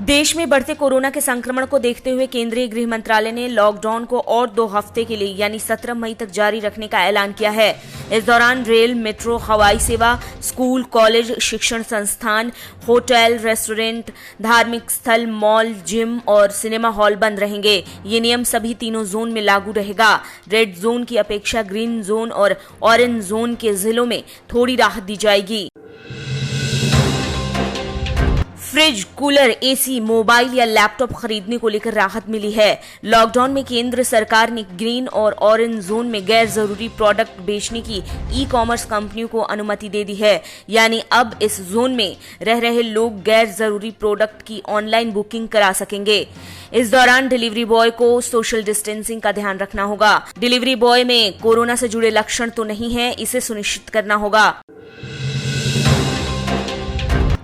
देश में बढ़ते कोरोना के संक्रमण को देखते हुए केंद्रीय गृह मंत्रालय ने लॉकडाउन को और 2 हफ्ते के लिए यानी 17 मई तक जारी रखने का ऐलान किया है। इस दौरान रेल, मेट्रो, हवाई सेवा, स्कूल, कॉलेज, शिक्षण संस्थान, होटल, रेस्टोरेंट, धार्मिक स्थल, मॉल, जिम और सिनेमा हॉल बंद रहेंगे। ये नियम सभी तीनों जोन में लागू रहेगा। रेड जोन की अपेक्षा ग्रीन जोन और ऑरेंज जोन के जिलों में थोड़ी राहत दी जाएगी। फ्रिज, कूलर, एसी, मोबाइल या लैपटॉप खरीदने को लेकर राहत मिली है। लॉकडाउन में केंद्र सरकार ने ग्रीन और ऑरेंज जोन में गैर जरूरी प्रोडक्ट बेचने की ई-कॉमर्स कंपनियों को अनुमति दे दी है। यानी अब इस जोन में रह रहे लोग गैर जरूरी प्रोडक्ट की ऑनलाइन बुकिंग करा सकेंगे। इस दौरान डिलीवरी बॉय को सोशल डिस्टेंसिंग का ध्यान रखना होगा। डिलीवरी बॉय में कोरोना से जुड़े लक्षण तो नहीं है, इसे सुनिश्चित करना होगा।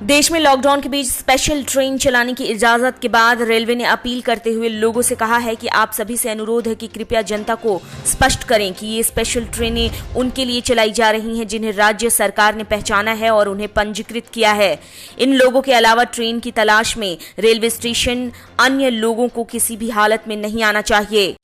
देश में लॉकडाउन के बीच स्पेशल ट्रेन चलाने की इजाजत के बाद रेलवे ने अपील करते हुए लोगों से कहा है कि आप सभी से अनुरोध है कि कृपया जनता को स्पष्ट करें कि ये स्पेशल ट्रेनें उनके लिए चलाई जा रही हैं जिन्हें राज्य सरकार ने पहचाना है और उन्हें पंजीकृत किया है। इन लोगों के अलावा ट्रेन की तलाश में रेलवे स्टेशन अन्य लोगों को किसी भी हालत में नहीं आना चाहिए।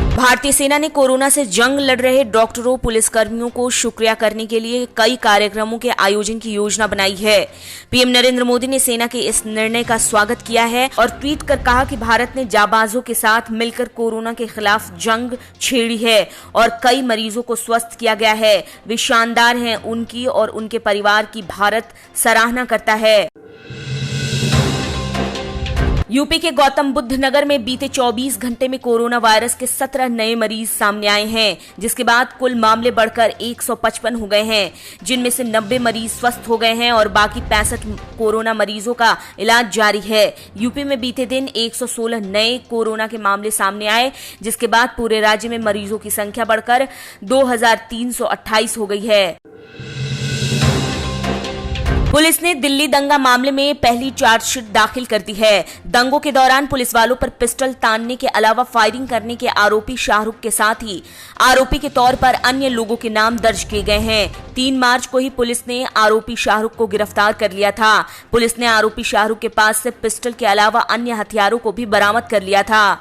भारतीय सेना ने कोरोना से जंग लड़ रहे डॉक्टरों, पुलिसकर्मियों को शुक्रिया करने के लिए कई कार्यक्रमों के आयोजन की योजना बनाई है। पीएम नरेंद्र मोदी ने सेना के इस निर्णय का स्वागत किया है और ट्वीट कर कहा कि भारत ने जाबाजों के साथ मिलकर कोरोना के खिलाफ जंग छेड़ी है और कई मरीजों को स्वस्थ किया गया है। वे शानदार हैं, उनकी और उनके परिवार की भारत सराहना करता है। यूपी के गौतम बुद्ध नगर में बीते 24 घंटे में कोरोना वायरस के 17 नए मरीज सामने आए हैं, जिसके बाद कुल मामले बढ़कर 155 हो गए हैं, जिनमें से 90 मरीज स्वस्थ हो गए हैं और बाकी 65 कोरोना मरीजों का इलाज जारी है। यूपी में बीते दिन 116 नए कोरोना के मामले सामने आए, जिसके बाद पूरे राज्य में मरीजों की संख्या बढ़कर 2328 हो गई है। पुलिस ने दिल्ली दंगा मामले में पहली चार्जशीट दाखिल कर दी है। दंगों के दौरान पुलिस वालों पर पिस्टल तानने के अलावा फायरिंग करने के आरोपी शाहरुख के साथ ही आरोपी के तौर पर अन्य लोगों के नाम दर्ज किए गए हैं। 3 मार्च को ही पुलिस ने आरोपी शाहरुख को गिरफ्तार कर लिया था। पुलिस ने आरोपी शाहरुख के पास से पिस्टल के अलावा अन्य हथियारों को भी बरामद कर लिया था।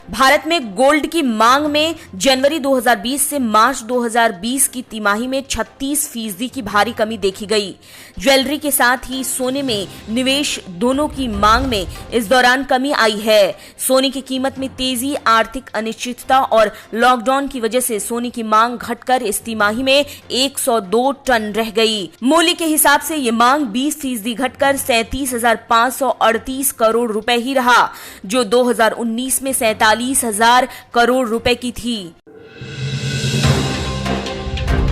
भारत में गोल्ड की मांग में जनवरी 2020 से मार्च 2020 की तिमाही में 36% की भारी कमी देखी गई। ज्वेलरी के साथ ही सोने में निवेश दोनों की मांग में इस दौरान कमी आई है। सोने की कीमत में तेजी, आर्थिक अनिश्चितता और लॉकडाउन की वजह से सोने की मांग घटकर इस तिमाही में 102 टन रह गई। मूल्य के हिसाब से ये मांग 20% घटकर 37,538 करोड़ रुपए ही रहा, जो 2019 में 47,000 करोड़ रुपए की थी।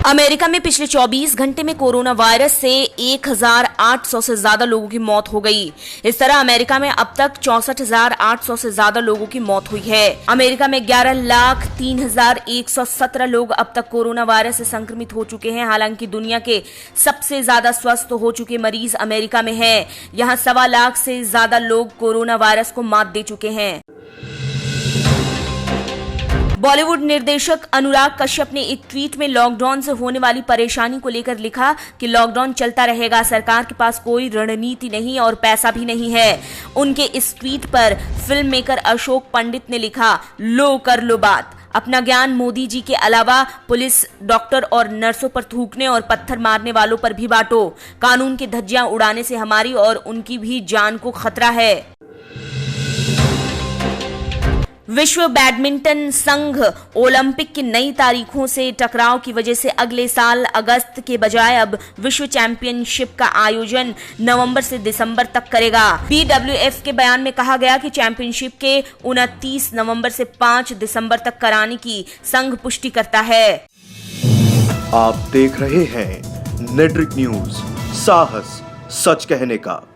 अमेरिका में पिछले 24 घंटे में कोरोना वायरस से 1,800 से ज्यादा लोगों की मौत हो गई। इस तरह अमेरिका में अब तक 64,800 से ज्यादा लोगों की मौत हुई है। अमेरिका में 11,03,117 लोग अब तक कोरोना वायरस से संक्रमित हो चुके हैं। हालांकि दुनिया के सबसे ज्यादा स्वस्थ हो चुके मरीज अमेरिका में हैं। यहाँ 1.25 लाख से ज्यादा लोग कोरोना वायरस को मात दे चुके हैं। बॉलीवुड निर्देशक अनुराग कश्यप ने एक ट्वीट में लॉकडाउन से होने वाली परेशानी को लेकर लिखा कि लॉकडाउन चलता रहेगा, सरकार के पास कोई रणनीति नहीं और पैसा भी नहीं है। उनके इस ट्वीट पर फिल्म मेकर अशोक पंडित ने लिखा, लो कर लो बात। अपना ज्ञान मोदी जी के अलावा पुलिस, डॉक्टर और नर्सों पर थूकने और पत्थर मारने वालों पर भी बांटो। कानून की धज्जियां उड़ाने से हमारी और उनकी भी जान को खतरा है। विश्व बैडमिंटन संघ ओलंपिक की नई तारीखों से टकराव की वजह से अगले साल अगस्त के बजाय अब विश्व चैंपियनशिप का आयोजन नवंबर से दिसंबर तक करेगा। BWF के बयान में कहा गया कि चैंपियनशिप के 29 नवंबर से 5 दिसंबर तक कराने की संघ पुष्टि करता है। आप देख रहे हैं नेट्रिक न्यूज, साहस सच कहने का।